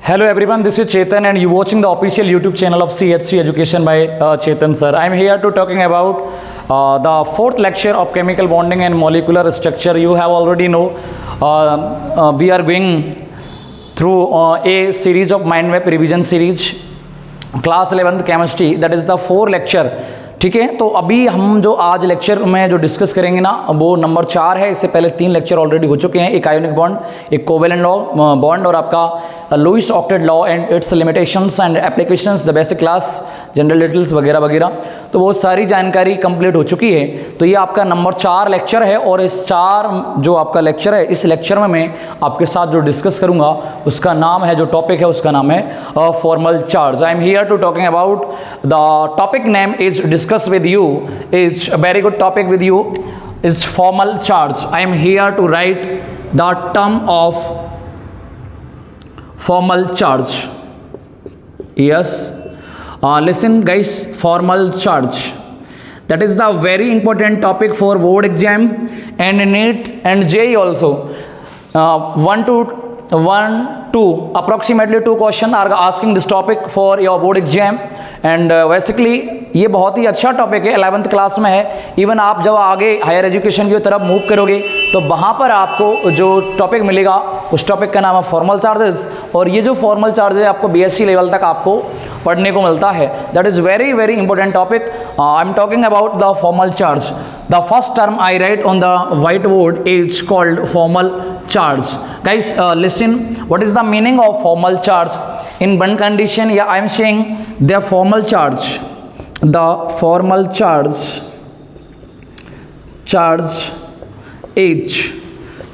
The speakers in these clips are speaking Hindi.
Hello everyone, this is Chetan and you watching the official YouTube channel of CHC Education by Chetan sir. I am here to talking about the fourth lecture of chemical bonding and molecular structure. You have already know we are going through a series of mind map revision series, class 11th chemistry, that is the 4 lecture. ठीक है, तो अभी हम जो आज लेक्चर में जो डिस्कस करेंगे ना वो नंबर 4 है. इससे पहले 3 लेक्चर ऑलरेडी हो चुके हैं, एक आयोनिक बॉन्ड, एक कोवेलेंट लॉ बॉन्ड और आपका Lewis octet law and it's limitations and applications, the basic class, general details वगैरह वगैरह. तो वो सारी जानकारी कंप्लीट हो चुकी है. तो ये आपका नंबर 4 लेक्चर है और इस 4 जो आपका लेक्चर है, इस लेक्चर में मैं आपके साथ जो डिस्कस करूँगा उसका नाम है, जो टॉपिक है उसका नाम है formal charge. I am here to talking about the topic name is discuss with you, is a very good topic with you, is formal charge. I am here to write the term of formal charge. Yes, listen guys, formal charge, that is the very important topic for board exam and NEET and JEE also. 1 to approximately 2 questions are asking this topic for your board exam and basically ये बहुत ही अच्छा टॉपिक है, 11th क्लास में है. इवन आप जब आगे हायर एजुकेशन की तरफ मूव करोगे तो वहाँ पर आपको जो टॉपिक मिलेगा उस टॉपिक का नाम है फॉर्मल चार्जेस. और ये जो फॉर्मल चार्ज है आपको बीएससी लेवल तक आपको पढ़ने को मिलता है. That is very very important topic. I am talking about the formal charge. The first term I write on the white board is called formal charge. Guys, listen, what is the meaning of formal charge in one condition? Yeah, I am saying the formal charge is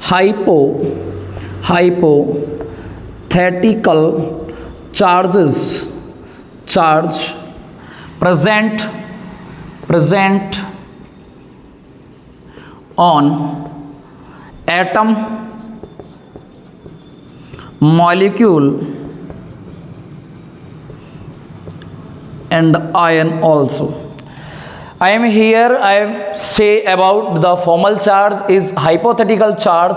hypothetical charge present on atom, molecule and ion also. I am here, I say about the formal charge is hypothetical charge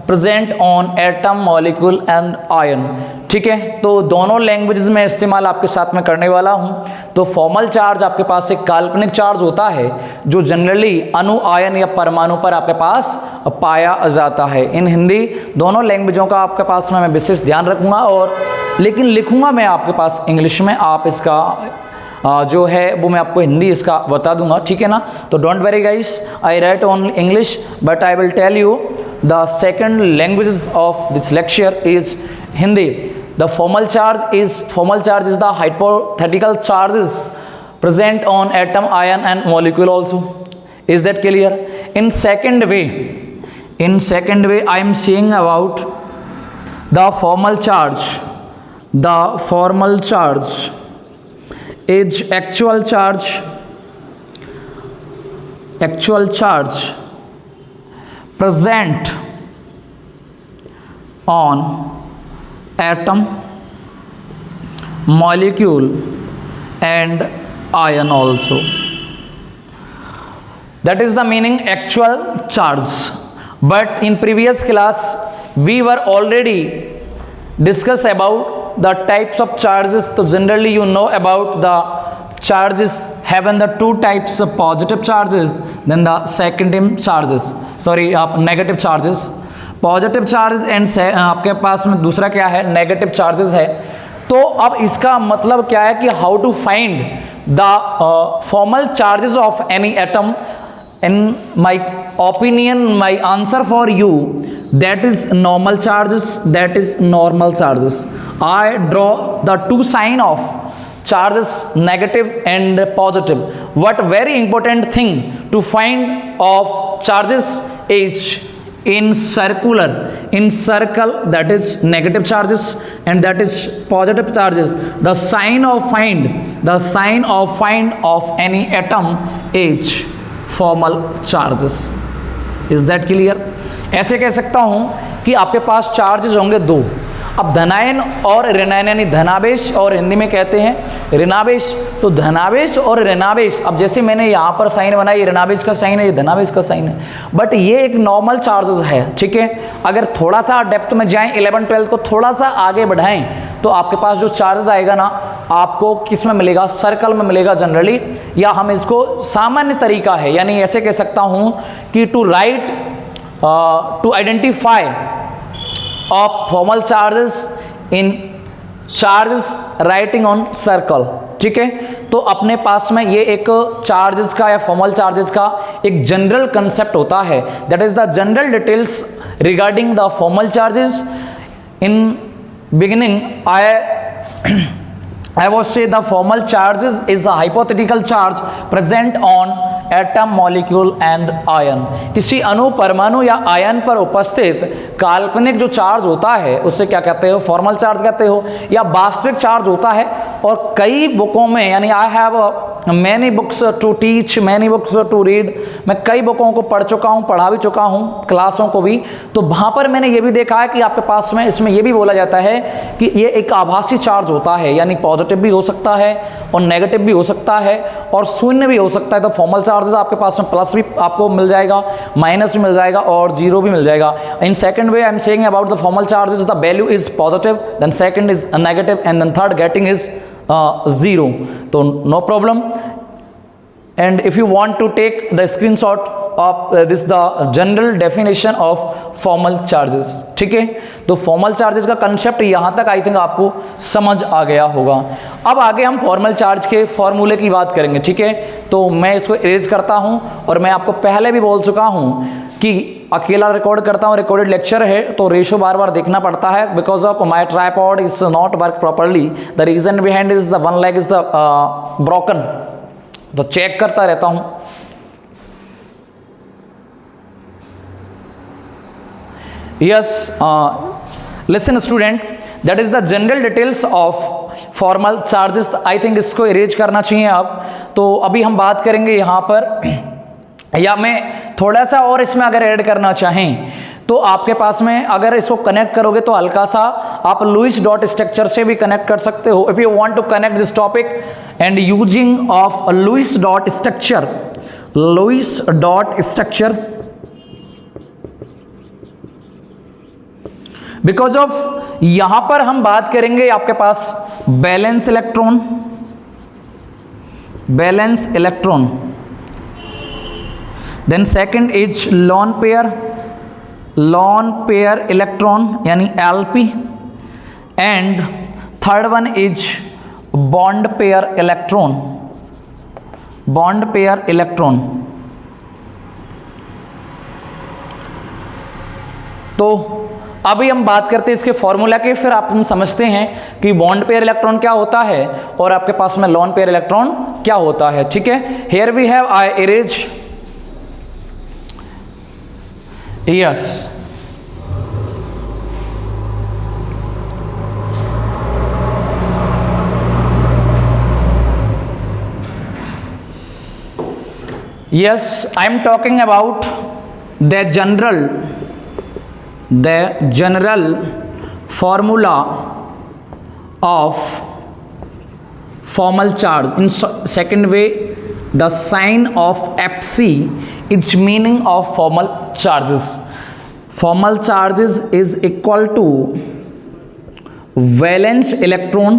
present on atom, molecule and ion. ठीक है, तो दोनों लैंग्वेजेस में इस्तेमाल आपके साथ में करने वाला हूँ. तो फॉर्मल चार्ज आपके पास एक काल्पनिक चार्ज होता है जो जनरली अणु, आयन या परमाणु पर आपके पास पाया जाता है. इन हिंदी दोनों लैंग्वेजों का आपके पास में मैं विशेष ध्यान रखूँगा, और लेकिन लिखूँगा मैं आपके पास इंग्लिश में. आप इसका जो है वो मैं आपको हिंदी इसका बता दूंगा, ठीक है ना. तो don't worry guys, I write on English but I will tell you the second languages of this lecture is Hindi. The formal charge is the hypothetical charges present on atom, ion and molecule also. Is that clear? In second way I am saying about the formal charge. The formal charge is actual charge present on atom, molecule and ion also. That is the meaning actual charge. But in previous class we were already discuss about the types of charges. So generally you know about the charges having the 2 types of positive charges, then the second charges, negative charges. Positive charge and आपके पास में दूसरा क्या है, नेगेटिव चार्जेस है. तो अब इसका मतलब क्या है कि how to find the formal charges of any atom. In my opinion my answer for you that is normal charges, that is normal charges. I draw the 2 sign of charges, negative and positive. What very important thing to find of charges is in circle, that is negative charges and that is positive charges. The sign of find of any atom is formal charges. Is that clear? ऐसे कह सकता हूँ कि आपके पास चार्जेस होंगे 2. अब धनायन और ऋणायन यानी धनावेश और हिंदी में कहते हैं ऋणावेश। तो धनावेश और ऋणावेश, अब जैसे मैंने यहाँ पर साइन बनाया, ये ऋणावेश का साइन है, ये धनावेश का साइन है, बट ये एक नॉर्मल चार्जेस है, ठीक है। अगर थोड़ा सा डेप्थ में जाएं, 11 12 को थोड़ा सा आगे बढ़ाएं, तो आपके पास जो चार्जेस आएगा ना, आपको किस में मिलेगा, सर्कल में मिलेगा जनरली, या हम इसको सामान्य तरीका है, यानी ऐसे कह सकता हूँ कि to write to identify of formal charges in charges writing on circle, ठीक है। तो अपने पास में ये एक चार्जेस का या फॉर्मल चार्जेस का एक जनरल कंसेप्ट होता है, that is the general details regarding the formal charges. In beginning I was say the formal charges is a hypothetical charge present on atom, molecule and ion। किसी अणु, परमाणु या आयन पर उपस्थित काल्पनिक जो चार्ज होता है उससे क्या कहते हो, फॉर्मल चार्ज कहते हो, या वास्तविक चार्ज होता है। और कई बुकों में, यानी I have many books to teach, many books to read, मैं कई बुकों को पढ़ चुका हूँ, पढ़ा भी चुका हूँ, क्लासों को भी। तो वहाँ पर मैंने ये भी देखा है कि आपके पास में इसमें ये भी बोला जाता है कि ये एक आभासी चार्ज होता है, यानी पॉजिटिव भी हो सकता है और नेगेटिव भी हो सकता है और शून्य भी हो सकता है। तो फॉर्मल चार्जेस आपके पास में प्लस भी आपको मिल जाएगा, माइनस भी मिल जाएगा और जीरो भी मिल जाएगा। In second way I am saying about the formal charges, the value is positive, then second is negative and then third getting is zero. तो no problem. And if you want to take the screenshot of this the general definition of formal charges, ठीक है। तो फॉर्मल चार्जेस का कंसेप्ट यहाँ तक आई थिंक आपको समझ आ गया होगा। अब आगे हम फॉर्मल चार्ज के फॉर्मूले की बात करेंगे, ठीक है। तो मैं इसको इरेज करता हूँ, और मैं आपको पहले भी बोल चुका हूँ कि अकेला रिकॉर्ड करता हूँ, रिकॉर्डेड लेक्चर है, तो रेशो बार बार देखना पड़ता है, because of my tripod is not work properly. The reason behind is the one leg is the broken, तो चेक करता रहता हूं। Yes, listen student, that is the general details of formal charges. I think इसको इरेज करना चाहिए अब। तो अभी हम बात करेंगे यहाँ पर, या मैं थोड़ा सा और इसमें अगर ऐड करना चाहें तो आपके पास में अगर इसको कनेक्ट करोगे तो हल्का सा आप लुईस डॉट स्ट्रक्चर से भी कनेक्ट कर सकते हो। If you want to connect this topic and using of Lewis dot structure, Lewis dot structure, because of यहां पर हम बात करेंगे आपके पास valence electron, valence electron, then second is lone pair, lone pair electron यानी LP, and third one is bond pair electron, bond pair electron। तो अभी हम बात करते हैं इसके फॉर्मूला के, फिर आप समझते हैं कि बॉन्ड पेयर इलेक्ट्रॉन क्या होता है और आपके पास में लोन पेयर इलेक्ट्रॉन क्या होता है, ठीक है। Here we have I erase, yes, yes, I am talking about the general formula of formal charge. In second way, the sign of Fc is meaning of formal charges. Formal charges is equal to valence electron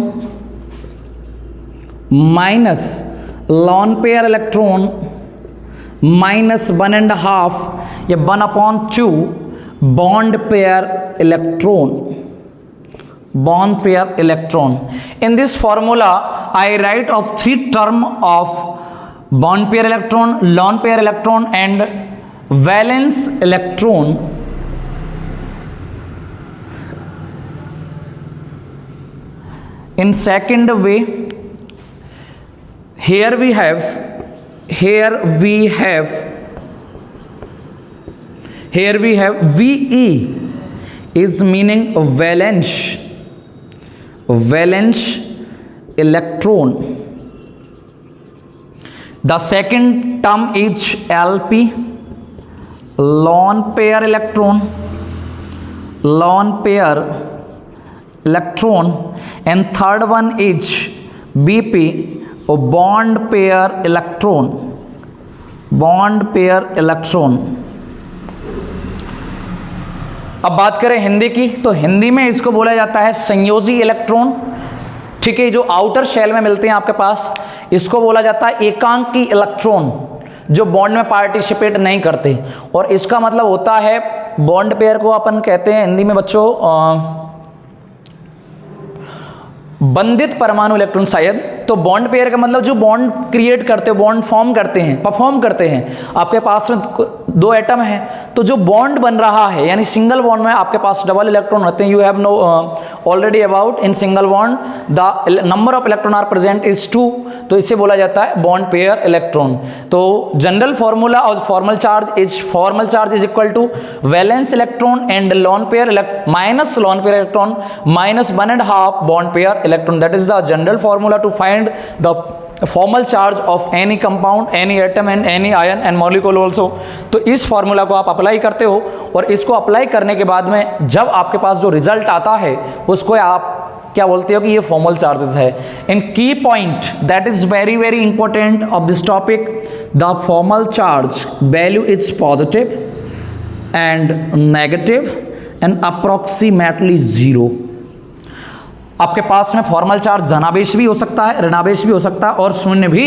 minus lone pair electron minus 1.5 या 1/2 bond pair electron, bond pair electron. In this formula I write of 3 term of bond pair electron, lone pair electron and valence electron. In second way, here we have VE is meaning valence electron. The second term is LP, lone pair electron, lone pair electron, and third one is BP, or bond pair electron. Bond pair electron. अब बात करें हिंदी की, तो हिंदी में इसको बोला जाता है संयोजी इलेक्ट्रॉन। ठीक है, जो आउटर शेल में मिलते हैं आपके पास, इसको बोला जाता है एकांकी इलेक्ट्रॉन, जो बॉन्ड में पार्टिसिपेट नहीं करते। और इसका मतलब होता है बॉन्ड पेयर को अपन कहते हैं हिंदी में बच्चों बंधित परमाणु इलेक्ट्रॉन शायद। तो बॉन्ड पेयर का मतलब जो बॉन्ड क्रिएट करते हैं, बॉन्ड फॉर्म करते हैं, परफॉर्म करते हैं। आपके पास में दो एटम है, तो जो बॉन्ड बन रहा है, यानी सिंगल बॉन्ड में आपके पास डबल इलेक्ट्रॉन होते हैं। You have know already about in single bond the number of electron are present is 2, तो इसे बोला जाता है बॉन्ड पेयर इलेक्ट्रॉन। तो general formula of formal charge is equal to valence electron and lone pair minus lone pair electron minus 1.5 bond pair electron. That is the general formula to find the formal charge of any compound, any atom and any ion and molecule also. तो इस फॉर्मूला को आप अप्लाई करते हो, और इसको अप्लाई करने के बाद में जब आपके पास जो रिजल्ट आता है उसको आप क्या बोलते हो कि ये फॉर्मल चार्जेस है। इन की point that is very very important of this topic, the formal charge value is positive and negative and approximately 0। आपके पास में फॉर्मल चार्ज धनावेश भी हो सकता है, ऋणावेश भी हो सकता है, और शून्य भी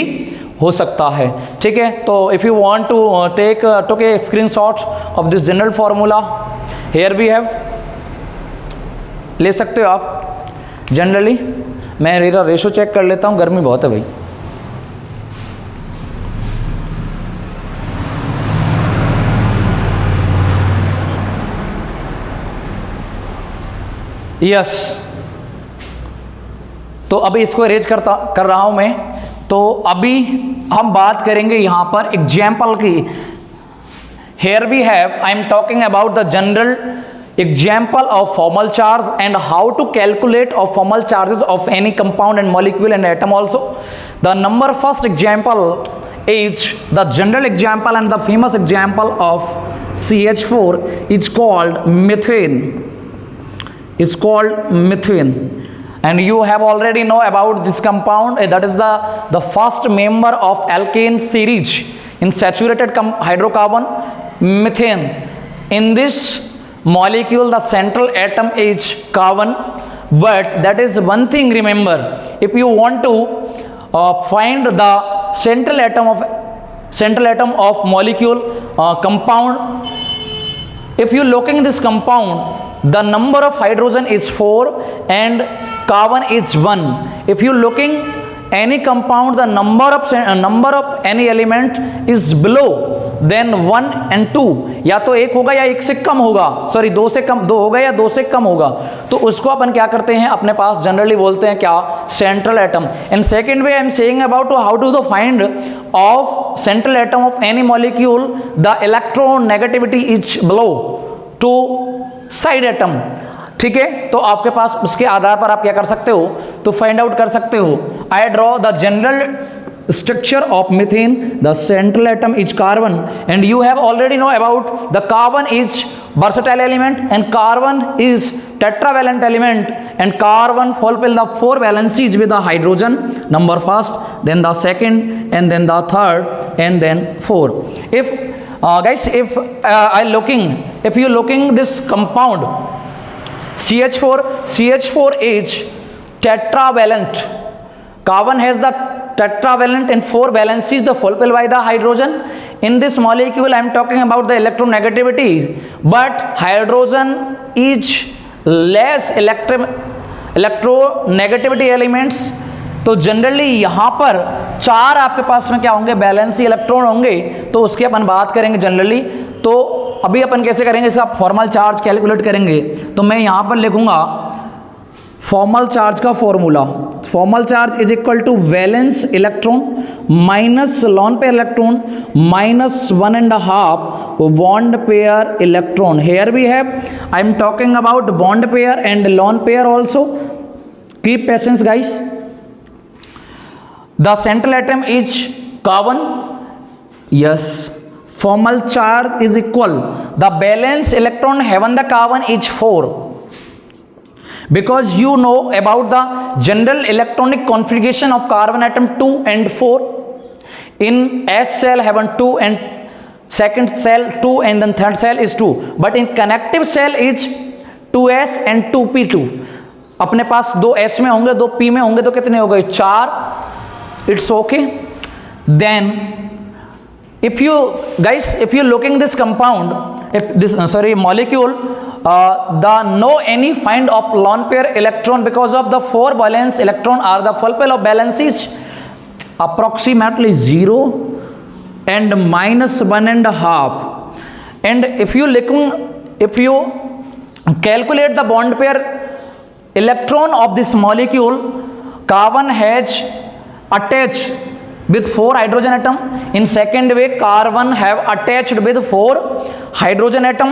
हो सकता है। ठीक है, तो if you want to take a screenshot of this general formula, here we have, ले सकते हो आप जनरली। मैं मेरा रेशो चेक कर लेता हूँ, गर्मी बहुत है भाई। यस, तो अभी इसको अरेंज कर रहा हूं मैं। तो अभी हम बात करेंगे यहां पर एग्जाम्पल की। Here we have, I am talking about the general example of formal charge and how to calculate of formal charges of any compound and molecule and atom also. The number first example is the general example and the famous example of CH4 is called methane. It's called methane. And you have already know about this compound, that is the first member of alkane series in saturated hydrocarbon, methane. In this molecule the central atom is carbon, but that is one thing, remember, if you want to find the central atom of molecule compound, if you looking this compound, the number of hydrogen is 4 and carbon is 1. If you looking any compound, the number of any element is below then 1 and 2, या तो एक होगा या एक से कम होगा, सॉरी दो होगा या दो से कम होगा। तो उसको अपन क्या करते हैं, अपने पास जनरली बोलते हैं क्या, central atom. In second way I am saying about how to the find of central atom of any molecule, the electron negativity is below to side atom. ठीक है, तो आपके पास उसके आधार पर आप क्या कर सकते हो, तो फाइंड आउट कर सकते हो। आई draw the general structure of methane. The central atom is carbon, and you have already know about the carbon is versatile element and carbon is tetravalent element, and carbon fulfill the 4 valencies with the hydrogen, number first, then the second, and then the third, and then 4. If guys, if you looking this compound CH4 is tetravalent. Carbon has the tetravalent and 4 valencies the fulfilled by the hydrogen. In this molecule I am talking about the electronegativity, but hydrogen is less electronegativity elements. तो जनरली यहाँ पर 4 आपके पास में क्या होंगे, बैलेंसी इलेक्ट्रॉन होंगे। तो उसकी अपन बात करेंगे जनरली। तो अभी अपन कैसे करेंगे, इसका फॉर्मल चार्ज कैलकुलेट करेंगे। तो मैं यहाँ पर लिखूंगा फॉर्मल चार्ज का formula. Formal charge is equal to valence electron minus lone pair electron minus 1.5 bond pair electron. Here we have, I am talking about bond pair and lone pair also. Keep patience guys. The central atom is carbon, yes. Formal charge is equal the valence electron having the carbon is 4 because you know about the general electronic configuration of carbon atom 2 and 4. In S cell having 2 and second cell 2 and then third cell is 2, but in connective cell is 2s and 2p2. अपने पास 2 s में होंगे 2 p में होंगे तो कितने हो गए 4. It's okay. Then if you guys, if you looking this compound, if this molecule, the no any find of lone pair electron because of the 4 valence electron are the fulfill of balance is approximately 0 and -1.5. and if you calculate the bond pair electron of this molecule, carbon has attached with 4 hydrogen atom. In second way, carbon have attached with 4 hydrogen atom,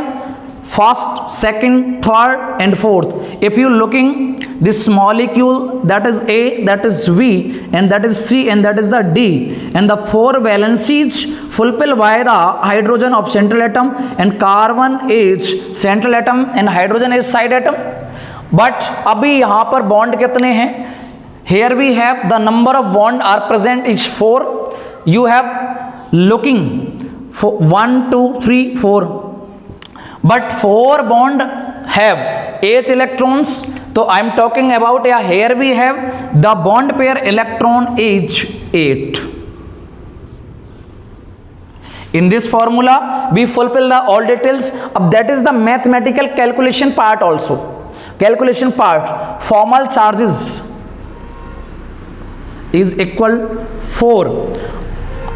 first, second, third and fourth. If you looking this molecule, that is A, that is V, and that is C, and that is the D, and the 4 valencies fulfill by the hydrogen of central atom, and carbon is central atom and hydrogen is side atom. But अभी यहाँ पर bond कितने हैं? Here we have the number of bond are present is 4. You have looking for 1, 2, 3, 4. But 4 bond have 8 electrons. So I am talking about here we have the bond pair electron is 8. In this formula we fulfill the all details. That is the mathematical calculation part also. Calculation part. Formal charges is equal 4.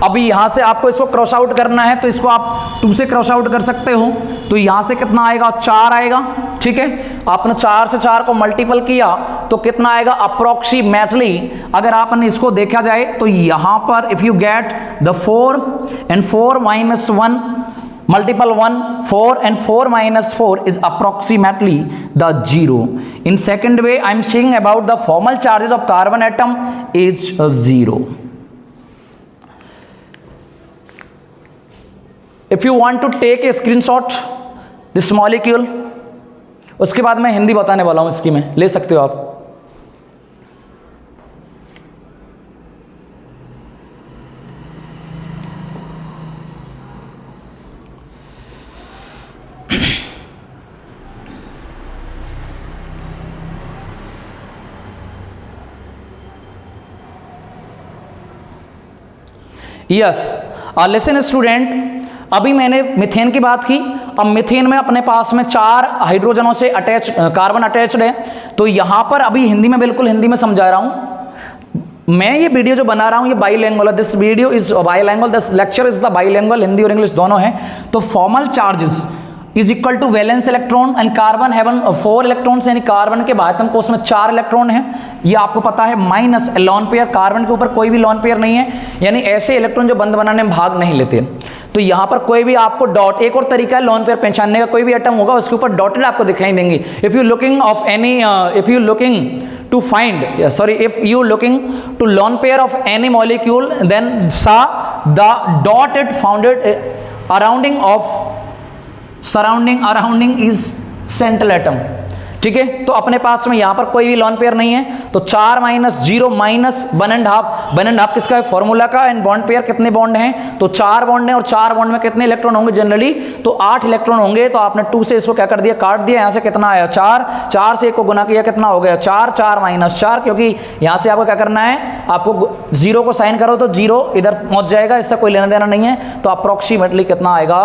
अभी यहाँ से आपको इसको क्रॉस आउट करना है तो इसको आप 2 से क्रॉस आउट कर सकते हो. तो यहाँ से कितना आएगा 4 आएगा. ठीक है, आपने 4 से 4 को मल्टीपल किया तो कितना आएगा अप्रोक्सीमेटली. अगर आपने इसको देखा जाए तो यहाँ पर if you get the 4 and 4 minus 1 multiple 1, 4 and 4 minus 4 is approximately the 0. In second way, I am saying about the formal charges of carbon atom is 0. If you want to take a screenshot this molecule, उसके बाद मैं हिंदी बताने वाला हूँ इसकी, में ले सकते हो आप. यस, लिसन स्टूडेंट, अभी मैंने मीथेन की बात की. अब मीथेन में अपने पास में 4 हाइड्रोजनों से अटैच कार्बन अटैच्ड है. तो यहाँ पर अभी हिंदी में, बिल्कुल हिंदी में समझा रहा हूँ. मैं ये वीडियो जो बना रहा हूँ ये बाईलैंग्वेल है. This video is bilingual, this lecture is the bilingual, Hindi और इंग्लिश दोनों है. तो formal charges is equal to valence electron and carbon having 4 electrons, यानी कार्बन के बाह्यतम कोश में 4 इलेक्ट्रॉन है. ये आपको पता है. माइनस लॉन पेयर, कार्बन के ऊपर कोई भी लॉन पेयर नहीं है, यानी ऐसे इलेक्ट्रॉन जो बंध बनाने में भाग नहीं लेते. तो यहाँ पर कोई भी आपको डॉट, एक और तरीका है लॉन पेयर पहचानने का. कोई भी एटम होगा उसके ऊपर डॉटेड आपको दिखाई देंगे. If you looking of any, if you looking to find, if you looking to lone pair of any molecule, then saw the dotted founded surrounding is central atom. ठीक है, तो अपने पास में यहाँ पर कोई भी लॉन पेयर नहीं है. तो 4 माइनस 0 माइनस 1.5 किसका है फॉर्मूला का. एंड बॉन्ड पेयर कितने बॉन्ड हैं, तो 4 बॉन्ड हैं. और 4 बॉन्ड में कितने इलेक्ट्रॉन होंगे जनरली, तो 8 इलेक्ट्रॉन होंगे. तो आपने 2 से इसको क्या कर दिया, काट दिया. यहाँ से कितना आया 4, 4 से 1 को गुना किया कितना हो गया 4, 4 माइनस 4, क्योंकि यहाँ से आपको क्या करना है, आपको 0 को साइन करो तो 0 इधर पहुँच जाएगा, इससे कोई लेना देना नहीं है. तो अप्रोक्सीमेटली कितना आएगा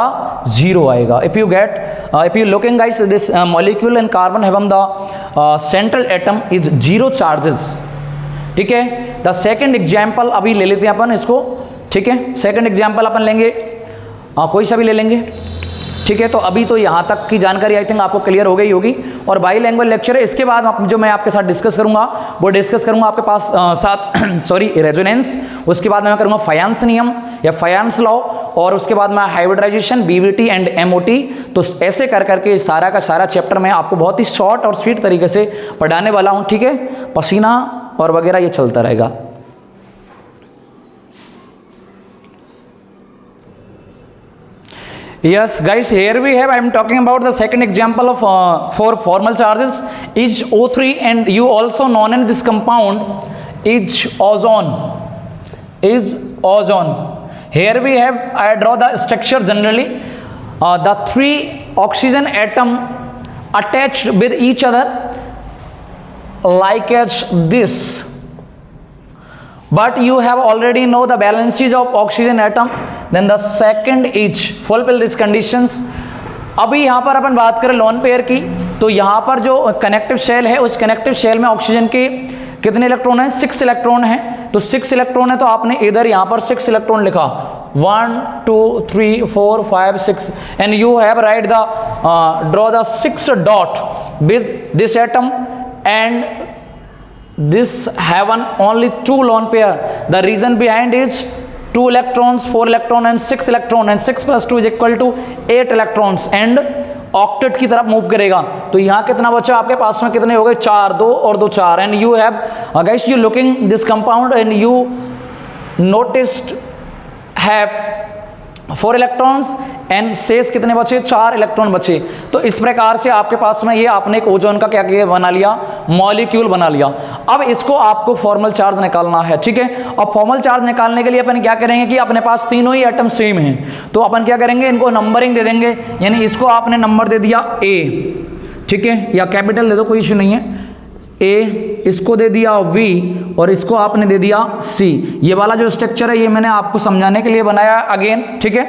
0 आएगा. If you looking guys this molecule and carbon have the central atom is 0 charges. ठीक है, द सेकेंड एग्जाम्पल अभी ले लेते हैं अपन इसको. ठीक है, सेकेंड एग्जाम्पल अपन लेंगे, कोई सा भी ले लेंगे. ठीक है, तो अभी तो यहाँ तक की जानकारी आई थिंक आपको क्लियर हो गई होगी. और बाई लैंग्वेज लेक्चर है. इसके बाद जो मैं आपके साथ डिस्कस करूँगा वो डिस्कस करूँगा आपके पास साथ रेजोनेंस. उसके बाद मैं करूँगा फायंस नियम या फायंस लॉ. और उसके बाद मैं हाइब्रिडाइजेशन, बीवीटी एंड एमओटी. तो ऐसे कर करके सारा का सारा चैप्टर मैं आपको बहुत ही शॉर्ट और स्वीट तरीके से पढ़ाने वाला हूँ. ठीक है, पसीना और वगैरह ये चलता रहेगा. Yes, guys, here we have, I am talking about the second example of for formal charges is O3, and you also known in this compound is ozone. Here we have, I draw the structure generally. The three oxygen atom attached with each other like as this. But you have already know the balances of oxygen atom. Then the second is fulfill these conditions. अभी यहाँ पर अपन बात करें लोन पेयर की, तो यहाँ पर जो कनेक्टिव शेल है उस कनेक्टिव शेल में ऑक्सीजन के कितने इलेक्ट्रॉन हैं? 6 इलेक्ट्रॉन हैं। तो 6 इलेक्ट्रॉन है तो आपने इधर यहाँ पर 6 इलेक्ट्रॉन लिखा, 1 2 3 4 5 6, and you have right the draw the 6 dot with this atom and this have only 2 lone pair. The reason behind is 2 electrons, 4 electron and 6 electron, and 6 plus 2 is equal to 8 electrons and octet की तरफ मूव करेगा। तो यहाँ कितना बचा आपके पास में? कितने हो गए? 4, 2 और 2 4, and you have guys you looking this compound and you noticed have 4 electrons and शेष कितने बचे? 4 इलेक्ट्रॉन बचे। तो इस प्रकार से आपके पास में ये आपने एक ओजोन का क्या किया? बना लिया, मॉलिक्यूल बना लिया। अब इसको आपको फॉर्मल चार्ज निकालना है, ठीक है। और फॉर्मल चार्ज निकालने के लिए अपन क्या करेंगे कि अपने पास तीनों ही एटम सेम हैं, तो अपन क्या करेंगे, इनको नंबरिंग दे देंगे। यानी इसको आपने नंबर दे दिया A, ठीक है, या कैपिटल दे दो, कोई इशू नहीं है, A, इसको दे दिया V और इसको आपने दे दिया C। ये वाला जो स्ट्रक्चर है ये मैंने आपको समझाने के लिए बनाया अगेन, ठीक है।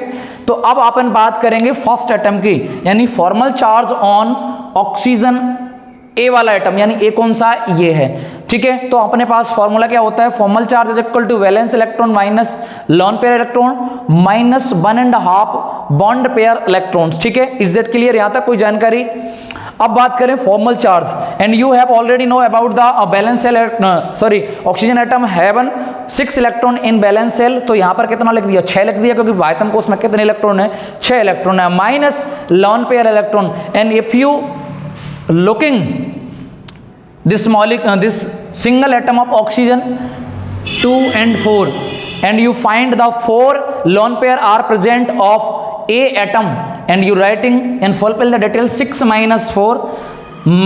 तो अब अपन बात करेंगे फर्स्ट एटम की, यानी formal charge on oxygen A वाला एटम, यानी A कौन सा? ये है, ठीक है। तो अपने पास फॉर्मूला क्या होता है? Formal charge is equal to valence electron minus lone pair electron minus 1.5 bond pair electrons, ठीक है। Is that clear? यहाँ तक कोई जानकारी? अब बात करें formal charge, and you have already know about the valence shell, sorry oxygen atom having 6 electron in valence shell. तो यहाँ पर कितना लिख दिया? 6 लिख दिया, क्योंकि वाइटम कोष में कितने इलेक्ट्रॉन है? 6 इलेक्ट्रॉन है, minus lone pair electron. And if you looking this this single atom of oxygen 2 and 4, and you find the 4 lone pair are present of A atom, and you writing and fulfill the detail 6 minus 4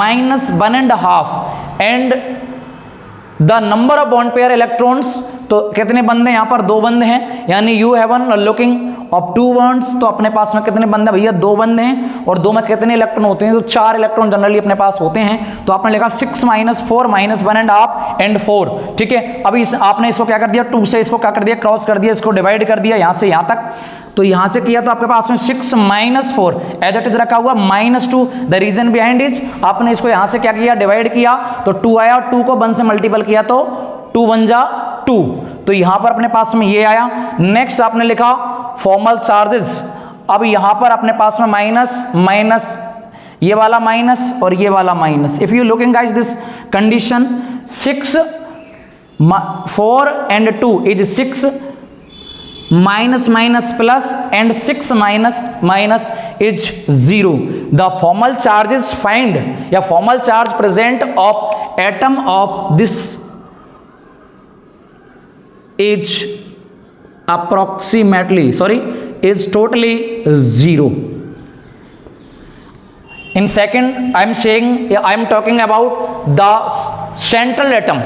minus 1.5 and the number of bond pair electrons। तो कितने बंदे यहाँ पर? 2 बंदे हैं, यानी you haven't looking of 2 bonds. तो अपने पास में कितने बंदे भैया? 2 बंदे हैं, और 2 में कितने इलेक्ट्रॉन होते हैं? तो 4 इलेक्ट्रॉन जनरली अपने पास होते हैं। तो आपने लिखा 6 minus 4 minus 1.5 and 4, ठीक है। अभी आपने इसको क्या कर दिया? 2 से इसको क्या कर दिया? क्रॉस कर दिया, इसको डिवाइड कर दिया यहाँ से यहाँ तक। तो यहाँ से किया तो आपके पास में 6 minus 4 एज इट इज रखा हुआ -2। द रीजन बिहाइंड इज आपने इसको यहाँ से क्या किया? डिवाइड किया, तो 2 आया, और 2 को 1 से मल्टीपल किया तो 2 1 जा 2। तो यहाँ पर अपने पास में ये आया। नेक्स्ट आपने लिखा फॉर्मल चार्जेस। अब यहाँ पर अपने पास में माइनस माइनस, ये वाला माइनस और ये वाला minus. If you looking guys this condition 6 4 and 2 is 6 minus minus plus and 6 minus minus is 0. The formal charges find या formal charge present of atom of this is approximately is totally 0. In second I am saying I am talking about the central atom,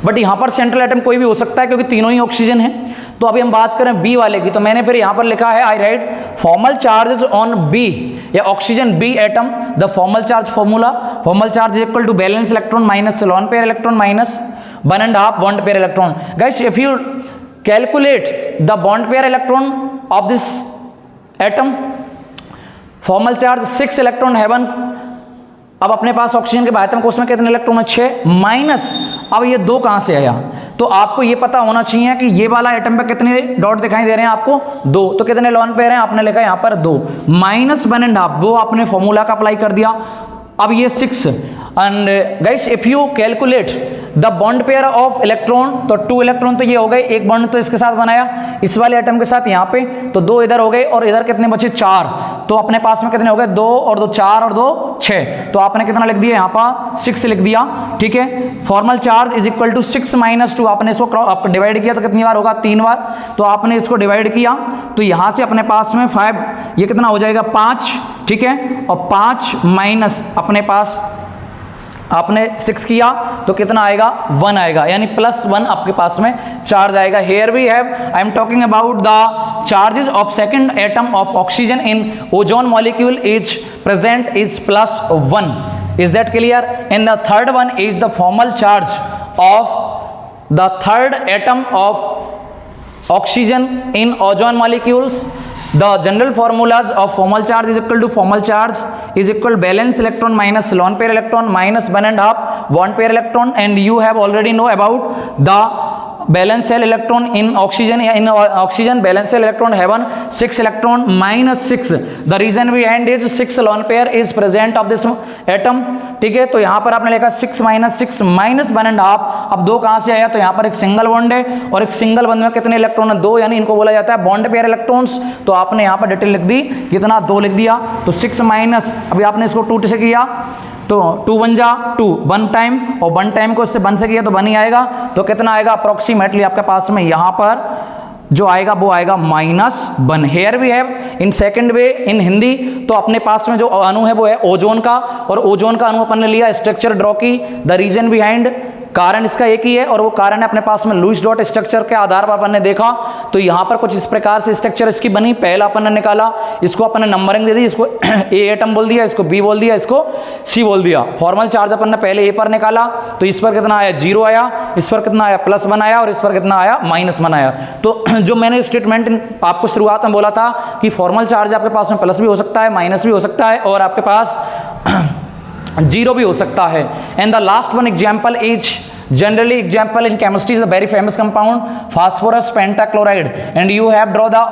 but यहाँ पर सेंट्रल एटम कोई भी हो सकता है क्योंकि तीनों ही ऑक्सीजन है। तो अभी हम बात करें बी वाले की, तो मैंने फिर यहाँ पर लिखा है I write formal charges on B या oxygen B atom. The formal charge formula, formal charge is equal to valence electron minus lone pair electron minus 1.5 bond pair electron. Guys if you calculate the bond pair electron of this atom, formal charge 6 electron having. अब अपने पास ऑक्सीजन के बाह्यतम कोश में कितने इलेक्ट्रॉन है? 6 माइनस, अब ये 2 कहाँ से आया? तो आपको ये पता होना चाहिए कि ये वाला एटम पे कितने डॉट दिखाई दे रहे हैं आपको? 2। तो कितने लोन पेयर हैं? आपने लिखा यहाँ पर 2 माइनस 1.5, वो आपने फॉर्मूला का अप्लाई कर दिया। अब ये 6 and guys if you calculate the bond pair of electron, तो 2 इलेक्ट्रॉन तो ये हो गए, एक बॉन्ड तो इसके साथ बनाया इस वाले एटम के साथ यहाँ पे, तो 2 इधर हो गए और इधर कितने बचे 4, तो अपने पास में कितने हो गए 2 और 2 4 और 2 6, तो आपने कितना लिख दिया यहाँ पर 6 लिख दिया, ठीक है। Formal charge is equal to 6 - 2, आपने इसको डिवाइड किया तो कितनी बार होगा 3 बार, तो आपने इसको डिवाइड किया तो यहाँ से अपने पास में 5, ये कितना हो जाएगा 5, ठीक है, और 5 माइनस अपने पास आपने 6 किया तो कितना आएगा 1 आएगा, यानी +1 आपके पास में चार्ज आएगा। Here we have, I am talking about the charges of second atom of oxygen in ozone molecule is present is +1, is that clear. In the third one is the formal charge of the third atom of oxygen in ozone molecules. The general formulas of formal charge is equal to formal charge is equal valence electron minus lone pair electron minus 1.5 bond pair electron, and you have already know about the valence shell electron in oxygen valence shell electron have 6 electron minus 6, the reason behind is 6 lone pair is present of this atom, ठीक है। तो यहाँ पर आपने लिखा 6 - 6 minus 1.5, अब 2 कहाँ से आया, तो यहाँ पर एक सिंगल बॉन्ड है और एक सिंगल बॉन्ड में कितने इलेक्ट्रॉन है 2, यानी इनको बोला जाता है बॉन्ड पेयर इलेक्ट्रॉन्स, तो आपने यहाँ पर डिटेल लिख दी, कितना 2 लिख दिया, तो 6 माइनस, अभी आपने इसको 2 से किया तो 2 1 जा 2, 1 टाइम, और 1 टाइम को इससे 1 से किया तो 1 ही आएगा, तो कितना आएगा अप्रोक्सीमेटली आपके पास में यहाँ पर जो आएगा वो आएगा -1। Here we have in second way in Hindi, तो अपने पास में जो अणु है वो है ओजोन का, और ओजोन का अणु अपन ने लिया, स्ट्रक्चर ड्रॉ की, द रीजन बिहाइंड, कारण इसका एक ही है और वो कारण है अपने पास में लुईस डॉट स्ट्रक्चर के आधार पर अपन ने देखा, तो यहाँ पर कुछ इस प्रकार से स्ट्रक्चर इसकी बनी। पहला अपन ने निकाला, इसको अपन ने नंबरिंग दे दी, इसको ए एटम बोल दिया, इसको बी बोल दिया, इसको सी बोल दिया। फॉर्मल चार्ज अपन ने पहले ए पर निकाला, तो इस पर कितना आया 0 आया, इस पर कितना आया +1 आया, और इस पर कितना आया -1 आया। तो जो मैंने स्टेटमेंट आपको शुरुआत में बोला था कि फॉर्मल चार्ज आपके पास में प्लस भी हो सकता है, माइनस भी हो सकता है, और आपके पास 0 भी हो सकता है। And the last one example is generally example in chemistry is a very famous compound phosphorus pentachloride, and you have draw the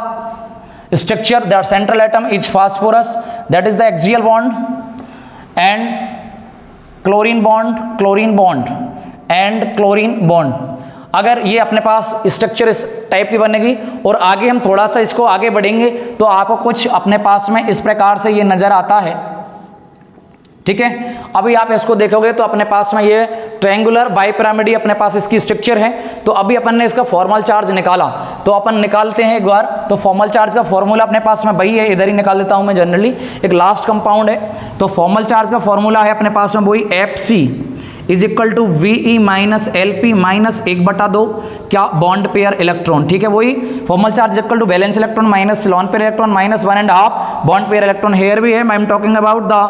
structure, the central atom is phosphorus, that is the axial bond, and chlorine bond and chlorine bond। अगर ये अपने पास स्ट्रक्चर इस टाइप की बनेगी और आगे हम थोड़ा सा इसको आगे बढ़ेंगे तो आपको कुछ अपने पास में इस प्रकार से ये नजर आता है, ठीक है। अभी आप इसको देखोगे तो अपने पास में ये ट्रायंगुलर बाइपिरामिडी अपने पास इसकी स्ट्रक्चर है। तो अभी अपन ने इसका फॉर्मल चार्ज निकाला, तो अपन निकालते हैं एक बार। तो फॉर्मल चार्ज का फॉर्मूला अपने पास में वही है, इधर ही निकाल देता हूं मैं, जनरली एक लास्ट कंपाउंड है। तो फॉर्मल चार्ज का फॉर्मूला है अपने पास में वही Fc is equal to VE minus LP minus 1/2 क्या बॉन्ड पेयर इलेक्ट्रॉन, ठीक है। वही formal charge equal to valence electron minus lone pair electron minus 1.5 bond pair electron. Here भी है, I am talking about the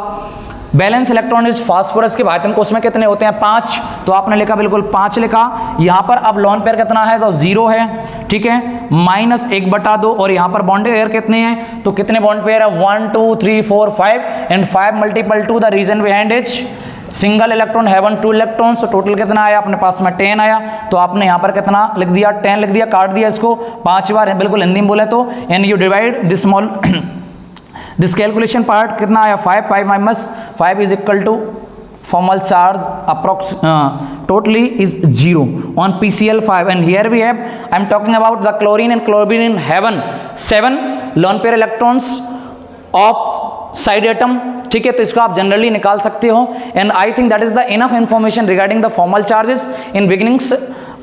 valence electron is phosphorus के भाइटन को उसमें कितने होते हैं 5, तो आपने लिखा बिल्कुल 5 लिखा। यहाँ पर अब लॉन पेयर कितना है तो 0 है, ठीक है, माइनस 1/2, और यहाँ पर बॉन्ड पेयर कितने हैं तो कितने बॉन्ड पेयर है 1 2 3 4 5 and 5 × 2, the reason behind is single electron having 2 electrons, तो टोटल कितना आया अपने पास में 10 आया। तो आपने यहाँ पर कितना लिख दिया 10 लिख दिया, काट दिया इसको 5 बार, बिल्कुल हिंदी में बोले तो, and you divide this small this calculation part कितना आया 5 - 5 is equal to formal charge approx totally is 0 on PCl5, and here we have I am talking about the chlorine and chlorine have 7 lone pair electrons of side atom, ठीक है। तो इसको आप जनरली निकाल सकते हो, and I think that is the enough information regarding the formal charges in beginnings.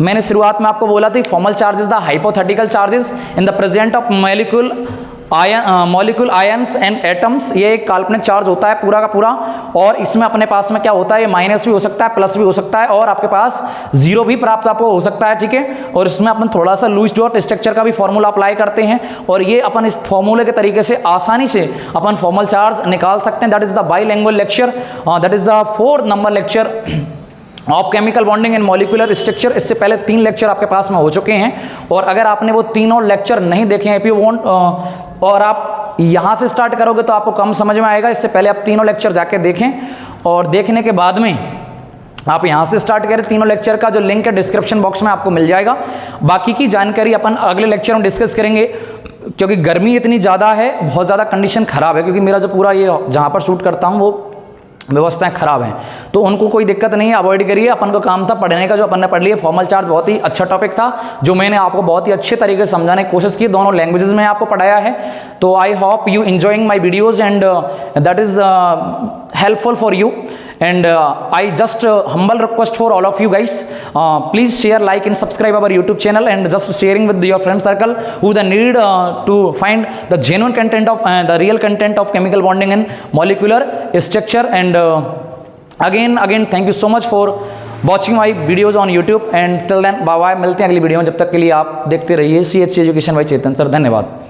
मैंने शुरुआत में आपको बोला था formal charges the hypothetical charges in the present of molecule ions and atoms. ये एक काल्पनिक चार्ज होता है पूरा का पूरा, और इसमें अपने पास में क्या होता है, ये माइनस भी हो सकता है, प्लस भी हो सकता है, और आपके पास 0 भी प्राप्त आपको हो सकता है, ठीक है। और इसमें अपन थोड़ा सा लुईस डॉट स्ट्रक्चर का भी फॉर्मूला अप्लाई करते हैं, और ये अपन इस फॉर्मूले के तरीके से आसानी से अपन फॉर्मल चार्ज निकाल सकते हैं। That is the bilingual lecture, that is the 4th number lecture of chemical bonding and molecular structure. इससे पहले 3 लेक्चर आपके पास में हो चुके हैं, और अगर आपने वो तीनों लेक्चर नहीं देखे हैं इफ यू वांट, और आप यहाँ से स्टार्ट करोगे तो आपको कम समझ में आएगा। इससे पहले आप तीनों लेक्चर जाके देखें, और देखने के बाद में आप यहाँ से स्टार्ट करें। तीनों लेक्चर का जो लिंक है डिस्क्रिप्शन बॉक्स में आपको मिल जाएगा। बाकी की जानकारी अपन अगले लेक्चर में डिस्कस करेंगे, क्योंकि गर्मी इतनी ज़्यादा है, बहुत ज़्यादा कंडीशन ख़राब है, क्योंकि मेरा जो पूरा ये जहाँ पर शूट करता हूँ वो व्यवस्थाएं खराब हैं, तो उनको कोई दिक्कत नहीं है, अवॉइड करिए। अपन को काम था पढ़ने का, जो अपन ने पढ़ लिया। फॉर्मल चार्ज बहुत ही अच्छा टॉपिक था, जो मैंने आपको बहुत ही अच्छे तरीके से समझाने की कोशिश की, दोनों लैंग्वेजेस में आपको पढ़ाया है। तो I hope you enjoying my videos and that is helpful for you, and I just humble request for all of you guys, please share, like and subscribe our YouTube channel, and just sharing with your friend circle who the need to find the genuine content of the real content of chemical bonding and molecular structure. And again thank you so much for watching my videos on YouTube, and till then bye bye, मिलते हैं अगली वीडियो में। जब तक के लिए आप देखते रहिए CHC education by Chetan sir. धन्यवाद।